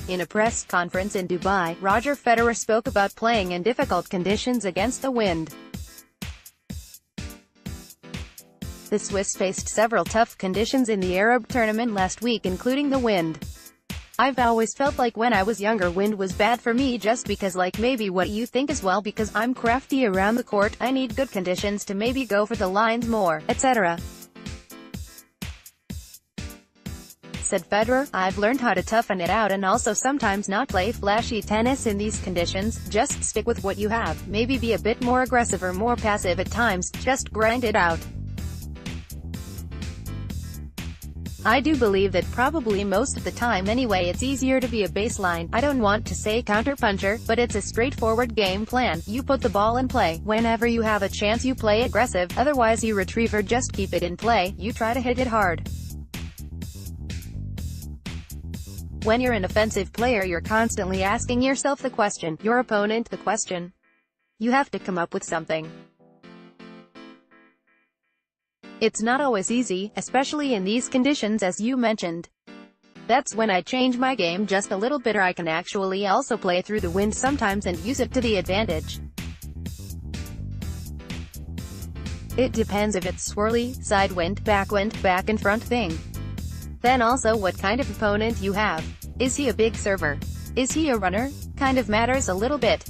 In a press conference in Dubai, Roger Federer spoke about playing in difficult conditions against the wind. The Swiss faced several tough conditions in the Arab tournament last week, including the wind. "I've always felt like when I was younger wind was bad for me just because, like maybe what you think as well, because I'm crafty around the court, I need good conditions to maybe go for the lines more, etc." said Federer. "I've learned how to toughen it out and also sometimes not play flashy tennis in these conditions, just stick with what you have, maybe be a bit more aggressive or more passive at times, just grind it out. I do believe that probably most of the time anyway it's easier to be a baseline, I don't want to say counter-puncher, but it's a straightforward game plan, you put the ball in play, whenever you have a chance you play aggressive, otherwise you retrieve or just keep it in play, you try to hit it hard. When you're an offensive player you're constantly asking yourself the question, your opponent the question. You have to come up with something. It's not always easy, especially in these conditions as you mentioned. That's when I change my game just a little bit, or I can actually also play through the wind sometimes and use it to the advantage. It depends if it's swirly, sidewind, backwind, back and front thing. Then also what kind of opponent you have. Is he a big server? Is he a runner? Kind of matters a little bit.